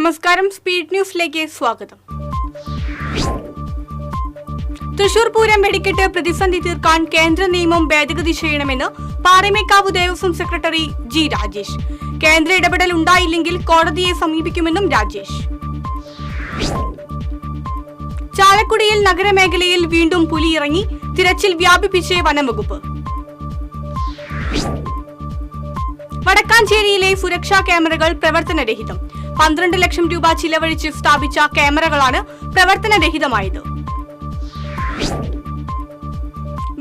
നമസ്കാരം, സ്പീഡ് ന്യൂസിലേക്ക് സ്വാഗതം. തൃശൂർ പൂരം വെടിക്കെട്ട് പ്രതിസന്ധി തീർക്കാൻ കേന്ദ്ര നിയമം ഭേദഗതി ചെയ്യണമെന്ന് പാറമേക്കാവ് ദേവസ്വം സെക്രട്ടറി ജി രാജേഷ്. കേന്ദ്ര ഇടപെടൽ ഉണ്ടായില്ലെങ്കിൽ കോടതിയെ സമീപിക്കുമെന്നും രാജേഷ്. ചാലക്കുടിയിൽ നഗരമേഖലയിൽ വീണ്ടും പുലി ഇറങ്ങി, തിരച്ചിൽ വ്യാപിപ്പിച്ച് വനംവകുപ്പ്. വടക്കാഞ്ചേരിയിലെ സുരക്ഷാ ക്യാമറകൾ പ്രവർത്തനരഹിതം. 12 ലക്ഷം രൂപ ചിലവഴിച്ച് സ്ഥാപിച്ച ക്യാമറകളാണ് പ്രവർത്തനരഹിതമായത്.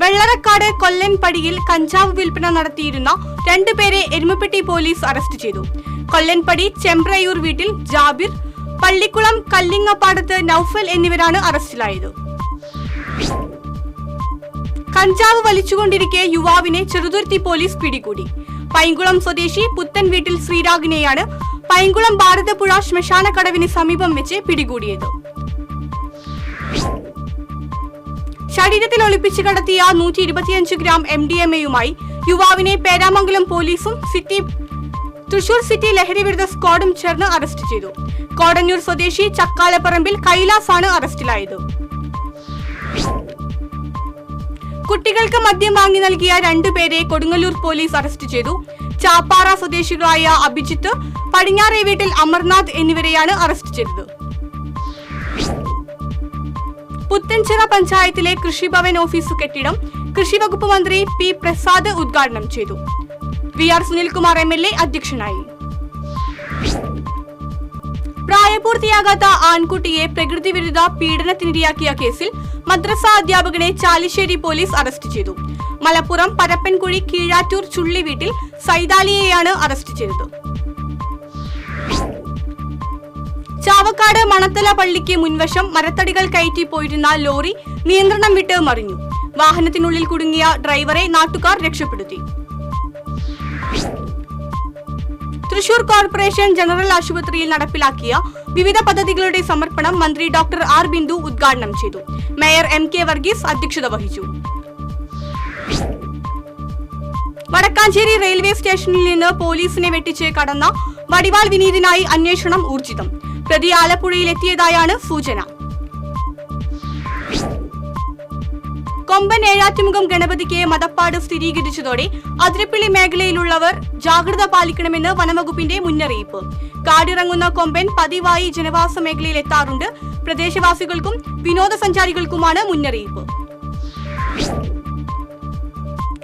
വെള്ളറക്കാട് കൊല്ലൻപടിയിൽ കഞ്ചാവ് വിൽപ്പന നടത്തിയിരുന്ന 2 പേരെ എരുമപ്പെട്ടി പോലീസ് അറസ്റ്റ് ചെയ്തു. കൊല്ലൻപടി ചെമ്പ്രയൂർ വീട്ടിൽ ജാബിർ, പള്ളിക്കുളം കല്ലിങ്ങപ്പാടത്ത് നൌഫൽ എന്നിവരാണ് അറസ്റ്റിലായത്. കഞ്ചാവ് വലിച്ചുകൊണ്ടിരിക്കെ യുവാവിനെ ചെറുതുരുത്തി പോലീസ് പിടികൂടി. പൈങ്കുളം സ്വദേശി പുത്തൻ വീട്ടിൽ ശ്രീരാഗിനെയാണ് പൈങ്കുളം ഭാരതപ്പുഴ ശ്മശാന കടവിന് സമീപം വെച്ച് പിടികൂടിയത്. ശരീരത്തിൽ ഒളിപ്പിച്ചു കടത്തിയ 125 ഗ്രാം MDMA-യുമായി യുവാവിനെ പേരാമംഗലം പോലീസും തൃശൂർ സിറ്റി ലഹരിവിരുദ്ധ സ്ക്വാഡും ചേർന്ന് അറസ്റ്റ് ചെയ്തു. കോടന്നൂർ സ്വദേശി ചക്കാലപ്പറമ്പിൽ കൈലാസ് ആണ് അറസ്റ്റിലായത്. കുട്ടികൾക്ക് മദ്യം വാങ്ങി നൽകിയ 2 പേരെ കൊടുങ്ങല്ലൂർ പോലീസ് അറസ്റ്റ് ചെയ്തു. ചാപ്പാറ സ്വദേശികളായ അഭിജിത്ത്, പടിഞ്ഞാറേ വീട്ടിൽ അമർനാഥ് എന്നിവരെയാണ് അറസ്റ്റ് ചെയ്തത്. പുത്തൻചിറ പഞ്ചായത്തിലെ കൃഷിഭവൻ ഓഫീസ് കെട്ടിടം കൃഷിവകുപ്പ് മന്ത്രി പി പ്രസാദ് ഉദ്ഘാടനം ചെയ്തു. VR സുനിൽകുമാർ MLA അധ്യക്ഷനായി. പ്രായപൂർത്തിയാകാത്ത ആൺകുട്ടിയെ പ്രകൃതി വിരുദ്ധ പീഡനത്തിനിരയാക്കിയ കേസിൽ മദ്രസ അധ്യാപകനെ ചാലിശ്ശേരി പോലീസ് അറസ്റ്റ് ചെയ്തു. മലപ്പുറം പരപ്പൻകുഴി കീഴാറ്റൂർ ചുള്ളി വീട്ടിൽ സൈതാലിയെയാണ് അറസ്റ്റ് ചെയ്തത്. ചാവക്കാട് മണത്തല പള്ളിക്ക് മുൻവശം മരത്തടികൾ കയറ്റി പോയിരുന്ന ലോറി നിയന്ത്രണം വിട്ട് മറിഞ്ഞു. വാഹനത്തിനുള്ളിൽ കുടുങ്ങിയ ഡ്രൈവറെ നാട്ടുകാർ രക്ഷപ്പെടുത്തി. തൃശൂർ കോർപ്പറേഷൻ ജനറൽ ആശുപത്രിയിൽ നടപ്പിലാക്കിയ വിവിധ പദ്ധതികളുടെ സമർപ്പണം മന്ത്രി ഡോക്ടർ ആർ ബിന്ദു ഉദ്ഘാടനം ചെയ്തു. മേയർ MK വർഗീസ് അധ്യക്ഷത വഹിച്ചു. വടക്കാഞ്ചേരി റെയിൽവേ സ്റ്റേഷനിൽ നിന്ന് പോലീസിനെ വെട്ടിച്ച് കടന്ന വടിവാൾ വിനീതിനായി അന്വേഷണം ഊർജിതം. പ്രതി ആലപ്പുഴയിലെത്തിയതായാണ് സൂചന. കൊമ്പൻ ഏഴാറ്റുമുഖം ഗണപതിക്ക് മദപ്പാട് സ്ഥിരീകരിച്ചതോടെ അതിരപ്പള്ളി മേഖലയിലുള്ളവർ ജാഗ്രത പാലിക്കണമെന്ന് വനംവകുപ്പിന്റെ മുന്നറിയിപ്പ്. കാടിറങ്ങുന്ന കൊമ്പൻ പതിവായി ജനവാസ മേഖലയിൽ എത്താറുണ്ട്. പ്രദേശവാസികൾക്കും വിനോദസഞ്ചാരികൾക്കുമാണ് മുന്നറിയിപ്പ്.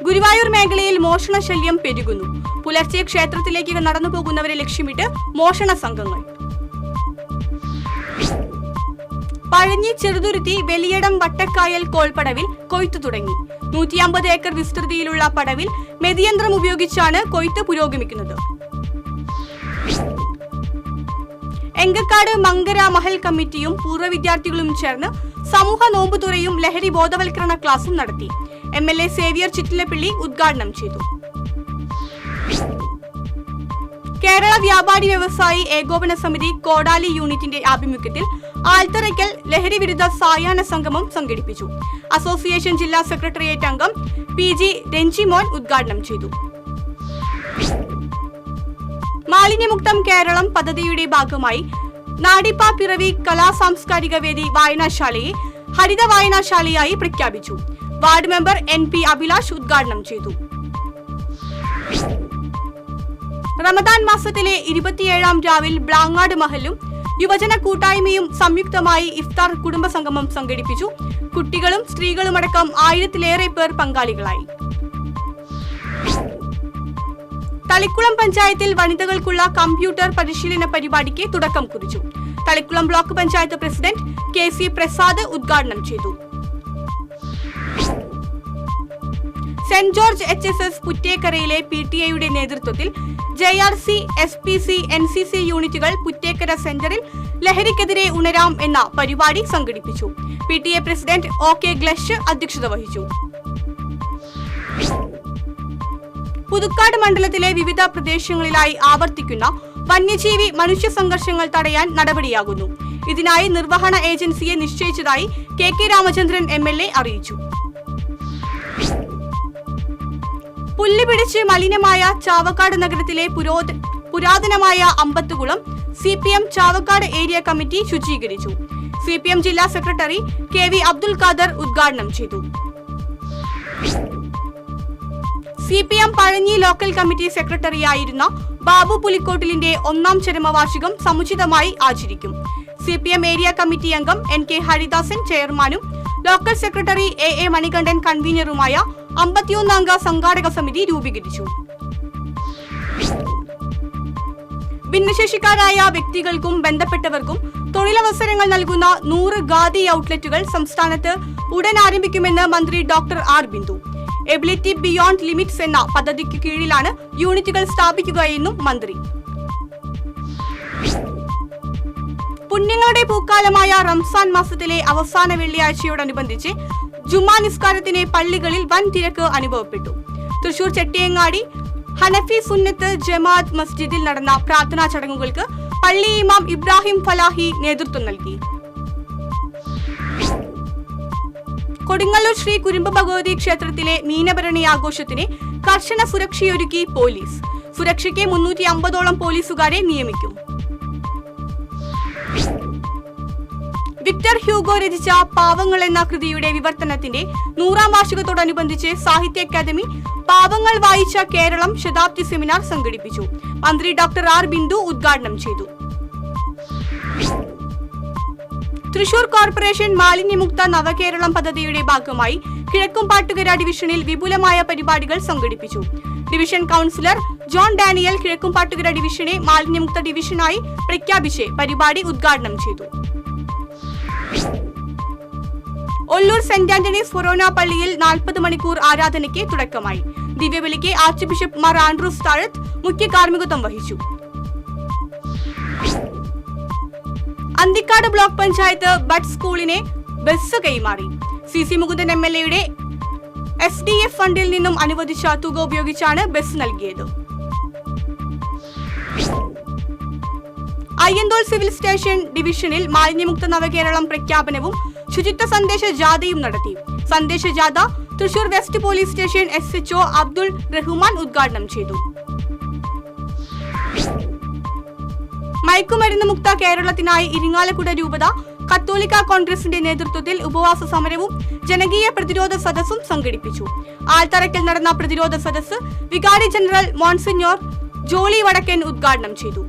ഗുരുവായൂർ മേഖലയിൽ മോഷണ ശല്യം പെരുകുന്നു. പുലർച്ചെ ക്ഷേത്രത്തിലേക്ക് നടന്നു പോകുന്നവരെ ലക്ഷ്യമിട്ട് മോഷണ സംഘങ്ങൾ. പഴഞ്ഞി ചെറുതുരുത്തി വലിയടം വട്ടക്കായൽ കോൾപടവിൽ കൊയ്ത്തു തുടങ്ങി. 150 ഏക്കർ വിസ്തൃതിയിലുള്ള പടവിൽ മെതിയന്ത്രം ഉപയോഗിച്ചാണ് കൊയ്ത്ത് പുരോഗമിക്കുന്നത്. എങ്കക്കാട് മങ്കര മഹൽ കമ്മിറ്റിയും പൂർവ്വ വിദ്യാർത്ഥികളും ചേർന്ന് സമൂഹ നോമ്പുതുറയും ലഹരി ബോധവൽക്കരണ ക്ലാസും നടത്തി. MLA സേവിയർ ചിറ്റിലപ്പള്ളി ഉദ്ഘാടനം ചെയ്തു. കേരള വ്യാപാരി വ്യവസായി ഏകോപന സമിതി കോടാലി യൂണിറ്റിന്റെ ആഭിമുഖ്യത്തിൽ ആൽത്തറയ്ക്കൽ ലഹരി വിരുദ്ധ സായാഹ്ന സംഗമം സംഘടിപ്പിച്ചു. അസോസിയേഷൻ ജില്ലാ സെക്രട്ടേറിയറ്റ് അംഗം PG രഞ്ജിമോൻ ഉദ്ഘാടനം ചെയ്തു. മാലിന്യമുക്തം കേരളം പദ്ധതിയുടെ ഭാഗമായി നാടിപ്പ പിറവി കലാ സാംസ്കാരിക വേദി വായനശാലയെ ഹരിത വായനശാലയായി പ്രഖ്യാപിച്ചു. വാർഡ് മെമ്പർ NP അഭിലാഷ് ഉദ്ഘാടനം ചെയ്തു. റമദാൻ മാസത്തിലെ 27ാം രാവിൽ ബ്ലാങ്ങാട് മഹലും യുവജന കൂട്ടായ്മയും സംയുക്തമായി ഇഫ്താർ കുടുംബസംഗമം സംഘടിപ്പിച്ചു. കുട്ടികളും സ്ത്രീകളുമടക്കം 1000-ലേറെ പേർ പങ്കാളികളായി. തളിക്കുളം പഞ്ചായത്തിൽ വനിതകൾക്കുള്ള കമ്പ്യൂട്ടർ പരിശീലന പരിപാടിക്ക് തുടക്കം കുറിച്ചു. Thalikulam block panchayat president KC Prasad ഉദ്ഘാടനം ചെയ്തു. സെന്റ് ജോർജ് HSS പുറ്റേക്കരയിലെ PTA-യുടെ നേതൃത്വത്തിൽ JRC, SPC, NCC യൂണിറ്റുകൾ പുറ്റേക്കര സെന്ററിൽ ലഹരിക്കെതിരെ ഉണരാം എന്ന പരിപാടി സംഘടിപ്പിച്ചു. PTA പ്രസിഡന്റ് OK ഗ്ലഷ് അധ്യക്ഷത വഹിച്ചു. പുതുക്കാട് മണ്ഡലത്തിലെ വിവിധ പ്രദേശങ്ങളിലായി ആവർത്തിക്കുന്ന വന്യജീവി മനുഷ്യ സംഘർഷങ്ങൾ തടയാൻ നടപടിയാകുന്നു. ഇതിനായി നിർവഹണ ഏജൻസിയെ നിശ്ചയിച്ചതായി KK രാമചന്ദ്രൻ MLA അറിയിച്ചു. പുല്ല് പിടിച്ച് മലിനമായ ചാവക്കാട് നഗരത്തിലെ പുരാതനമായ Ambathukulam CPM Chavakkad area committee ശുചീകരിച്ചു. CPM ജില്ലാ സെക്രട്ടറി KV അബ്ദുൽ ഖാദർ ഉദ്ഘാടനം ചെയ്തു. CPM പഴഞ്ഞി ലോക്കൽ കമ്മിറ്റി സെക്രട്ടറിയായിരുന്ന ബാബു പുലിക്കോട്ടിലിന്റെ 1ാം ചരമവാർഷികം സമുചിതമായി ആചരിക്കും. CPM ഏരിയ കമ്മിറ്റി അംഗം NK ഹരിദാസൻ ചെയർമാനും ലോക്കൽ സെക്രട്ടറി AA മണികണ്ഠൻ കൺവീനറുമായ 51 അംഗ സംഘാടക സമിതി രൂപീകരിച്ചു. ഭിന്നശേഷിക്കാരായ വ്യക്തികൾക്കും ബന്ധപ്പെട്ടവർക്കും തൊഴിലവസരങ്ങൾ നൽകുന്ന 100 ഖാദി ഔട്ട്ലെറ്റുകൾ സംസ്ഥാനത്ത് ഉടൻ ആരംഭിക്കുമെന്ന് മന്ത്രി doctor R Bindu. Ability beyond limits എന്ന പദ്ധതിക്ക് കീഴിലാണ് യൂണിറ്റുകൾ സ്ഥാപിക്കുകയെന്നും മന്ത്രി. പുണ്യങ്ങളുടെ പൂക്കാലമായ റംസാൻ മാസത്തിലെ അവസാന വെള്ളിയാഴ്ചയോടനുബന്ധിച്ച് ജുമാ നിസ്കാരത്തിന് പള്ളികളിൽ വൻ തിരക്ക് അനുഭവപ്പെട്ടു. തൃശൂർ ചെട്ടിയങ്ങാടി ഹനഫി സുന്നത്ത് ജമാഅത്ത് മസ്ജിദിൽ നടന്ന പ്രാർത്ഥനാ ചടങ്ങുകൾക്ക് പള്ളി ഇമാം ഇബ്രാഹിം ഫലാഹി നേതൃത്വം നൽകി. കൊടുങ്ങല്ലൂർ ശ്രീ കുരുമ്പ ഭഗവതി ക്ഷേത്രത്തിലെ മീനഭരണി ആഘോഷത്തിന് കർശന സുരക്ഷയൊരുക്കി പോലീസ്. സുരക്ഷയ്ക്ക് 350ഓളം പോലീസുകാരെ നിയമിക്കും. വിക്ടർ ഹ്യൂഗോ രചിച്ച പാവങ്ങൾ എന്ന കൃതിയുടെ വിവർത്തനത്തിന്റെ 100ാം വാർഷികത്തോടനുബന്ധിച്ച് സാഹിത്യ അക്കാദമി പാവങ്ങൾ വായിച്ച കേരളം ശതാബ്ദി സെമിനാർ സംഘടിപ്പിച്ചു. മന്ത്രി ഡോക്ടർ ആർ ബിന്ദു ഉദ്ഘാടനം ചെയ്തു. തൃശൂർ കോർപ്പറേഷൻ മാലിന്യമുക്ത നവകേരളം പദ്ധതിയുടെ ഭാഗമായി കിഴക്കുംപാട്ടുകര ഡിവിഷനിൽ വിപുലമായ പരിപാടികൾ സംഘടിപ്പിച്ചു. Division councillor John Daniel Kizhakkumpattukara ഡിവിഷനെ മാലിന്യമുക്ത ഡിവിഷനായി പ്രഖ്യാപിച്ച് പരിപാടി ഉദ്ഘാടനം ചെയ്തു. ഒല്ലൂർ സെന്റ് ആന്റണീസ് ഫൊറോന പള്ളിയിൽ 40 മണിക്കൂർ ആരാധനയ്ക്ക് തുടക്കമായി. ദിവ്യബലിക്ക് ആർച്ച് ബിഷപ്പ് മാർ ആൻഡ്രൂസ് താഴത്ത് മുഖ്യ കാർമ്മികത്വം വഹിച്ചു. അന്തിക്കാട് ബ്ലോക്ക് പഞ്ചായത്ത് ബഡ് സ്കൂളിനെ ബസ് കൈമാറി. CC മുകുന്ദൻ MLAയുടെ SDF ഫണ്ടിൽ നിന്നും അനുവദിച്ച തുക ഉപയോഗിച്ചാണ് ബസ് നൽകിയത്. അയ്യന്തോൾ സിവിൽ സ്റ്റേഷൻ ഡിവിഷനിൽ മാലിന്യമുക്ത നവകേരളം പ്രഖ്യാപനവും ശുചിത്വ സന്ദേശ ജാഥയും നടത്തി. സന്ദേശ ജാഥ Thrissur west police station SHO Abdul Rahman ഉദ്ഘാടനം ചെയ്തു. മയക്കുമരുന്ന് മുക്ത കേരളത്തിനായി ഇരിങ്ങാലക്കുട രൂപത കത്തോലിക്ക കോൺഗ്രസിന്റെ നേതൃത്വത്തിൽ ഉപവാസ സമരവും ജനകീയ പ്രതിരോധ സദസ്സും സംഘടിപ്പിച്ചു. ആൽത്തറയ്ക്കൽ നടന്ന പ്രതിരോധ സദസ്സ് വികാരി ജനറൽ മോൺസിഞ്ഞോർ ജോളി വടക്കൻ ഉദ്ഘാടനം ചെയ്തു.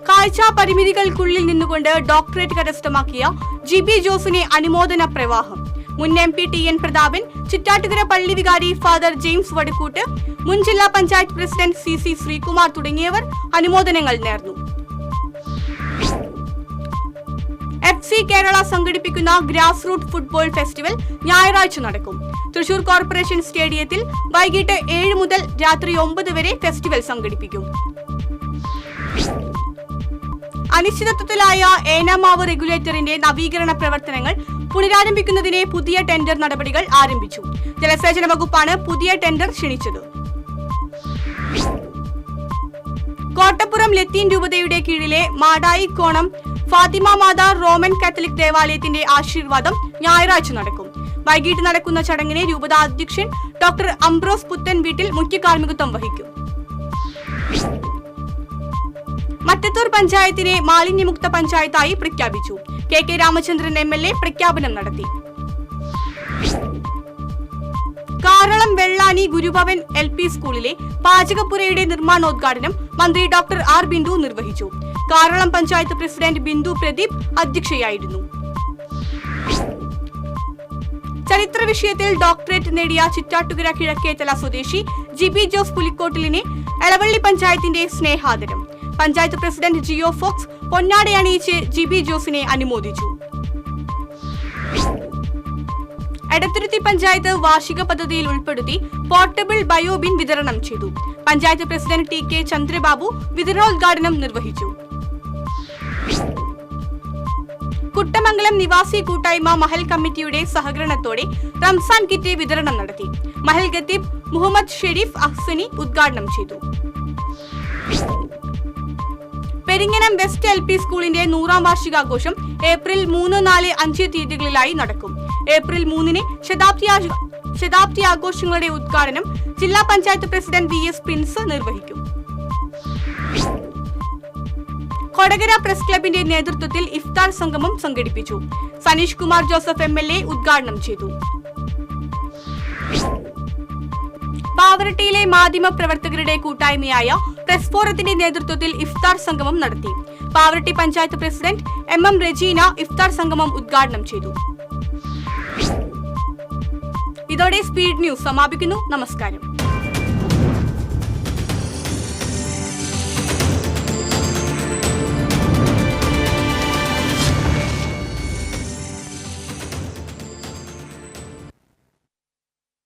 കാഴ്ച പരിമിതികൾക്കുള്ളിൽ നിന്നുകൊണ്ട് ഡോക്ടറേറ്റ് കരസ്ഥമാക്കിയ GB ജോസിനെ അനുമോദന പ്രവാഹം. മുൻ MP TN പ്രതാപൻ, ചിറ്റാറ്റുകര പള്ളി വികാരി ഫാദർ ജെയിംസ് വടക്കൂട്ട്, മുൻ ജില്ലാ പഞ്ചായത്ത് പ്രസിഡന്റ് CC ശ്രീകുമാർ തുടങ്ങിയവർ അനുമോദനങ്ങൾ നേർന്നു. FC കേരള സംഘടിപ്പിക്കുന്ന ഗ്രാസ് റൂട്ട് ഫുട്ബോൾ ഫെസ്റ്റിവൽ ഞായറാഴ്ച നടക്കും. തൃശൂർ കോർപ്പറേഷൻ സ്റ്റേഡിയത്തിൽ വൈകിട്ട് 7 മുതൽ രാത്രി 9 വരെ ഫെസ്റ്റിവൽ സംഘടിപ്പിക്കും. അനിശ്ചിതത്വത്തിലായ ഏനാമാവ് റെഗുലേറ്ററിന്റെ നവീകരണ പ്രവർത്തനങ്ങൾ പുനരാരംഭിക്കുന്നതിന് പുതിയ ടെൻഡർ നടപടികൾ ആരംഭിച്ചു. ജലസേചന വകുപ്പാണ് പുതിയ ടെൻഡർ ക്ഷണിച്ചത്. കോട്ടപ്പുറം ലത്തീൻ രൂപതയുടെ കീഴിലെ മാടായിക്കോണം ഫാത്തിമ മാതാ റോമൻ കാത്തലിക് ദേവാലയത്തിന്റെ ആശീർവാദം ഞായറാഴ്ച നടക്കും. വൈകിട്ട് നടക്കുന്ന ചടങ്ങിന് രൂപത അധ്യക്ഷൻ ഡോക്ടർ അംബ്രോസ് പുത്തൻ വീട്ടിൽ മുഖ്യ കാർമ്മികത്വം വഹിക്കും. മറ്റത്തൂർ പഞ്ചായത്തിനെ മാലിന്യമുക്ത പഞ്ചായത്തായി പ്രഖ്യാപിച്ചു. KK രാമചന്ദ്രൻ MLA പ്രഖ്യാപനം നടത്തി. കാരളം വെള്ളാനി ഗുരുഭവൻ LP സ്കൂളിലെ പാചകപ്പുരയുടെ നിർമ്മാണോദ്ഘാടനം മന്ത്രി ഡോക്ടർ ആർ ബിന്ദു നിർവഹിച്ചു. കാരളം പഞ്ചായത്ത് പ്രസിഡന്റ് ബിന്ദു പ്രദീപ് അധ്യക്ഷയായിരുന്നു. ചരിത്ര വിഷയത്തിൽ ഡോക്ടറേറ്റ് നേടിയ ചിറ്റാറ്റുകര കിഴക്കേത്തല സ്വദേശി GB ജോസ് പുലിക്കോട്ടിലിനെ എളവള്ളി പഞ്ചായത്തിന്റെ സ്നേഹാദരം. പഞ്ചായത്ത് പ്രസിഡന്റ് ജിയോ ഫോക്സ് പൊന്നാട അണിയിച്ച് GB ജോസിനെ അനുമോദിച്ചു. എടത്തുരുത്തി പഞ്ചായത്ത് വാർഷിക പദ്ധതിയിൽ ഉൾപ്പെടുത്തി പോർട്ടബിൾ ബയോബിൻ വിതരണം ചെയ്തു. പഞ്ചായത്ത് പ്രസിഡന്റ് TK ചന്ദ്രബാബു വിതരണോദ്ഘാടനം നിർവഹിച്ചു. കുട്ടമംഗലം നിവാസി കൂട്ടായ്മ മഹൽ കമ്മിറ്റിയുടെ സഹകരണത്തോടെ റംസാൻ കിറ്റ് വിതരണം നടത്തി. മഹൽ ഖത്തീബ് മുഹമ്മദ് ഷെരീഫ് അഹ്സനി ഉദ്ഘാടനം ചെയ്തു. പെരിങ്ങനം വെസ്റ്റ് LP സ്കൂളിന്റെ 100ാം വാർഷികാഘോഷം ഏപ്രിൽ 3, 4, 5 തീയതികളിലായി നടക്കും. ഏപ്രിൽ 3-ന് ശതാബ്ദി ആഘോഷങ്ങളുടെ ഉദ്ഘാടനം ജില്ലാ പഞ്ചായത്ത് പ്രസിഡന്റ് VS പ്രിൻസ് നിർവഹിക്കും. കൊടകര പ്രസ് ക്ലബിന്റെ നേതൃത്വത്തിൽ ഇഫ്താർ സംഗമം സംഘടിപ്പിച്ചു. സനീഷ് കുമാർ ജോസഫ് MLA ഉദ്ഘാടനം ചെയ്തു. പാവറട്ടിയിലെ മാധ്യമ പ്രവർത്തകരുടെ കൂട്ടായ്മയായ പ്രസ് ഫോറത്തിന്റെ നേതൃത്വത്തിൽ ഇഫ്താർ സംഗമം നടത്തി. പാവറട്ടി പഞ്ചായത്ത് പ്രസിഡന്റ് MM റെജീന ഇഫ്താർ സംഗമം ഉദ്ഘാടനം ചെയ്തു. ഇതോടെ സ്പീഡ് ന്യൂസ് സമാപിക്കുന്നു. നമസ്കാരം.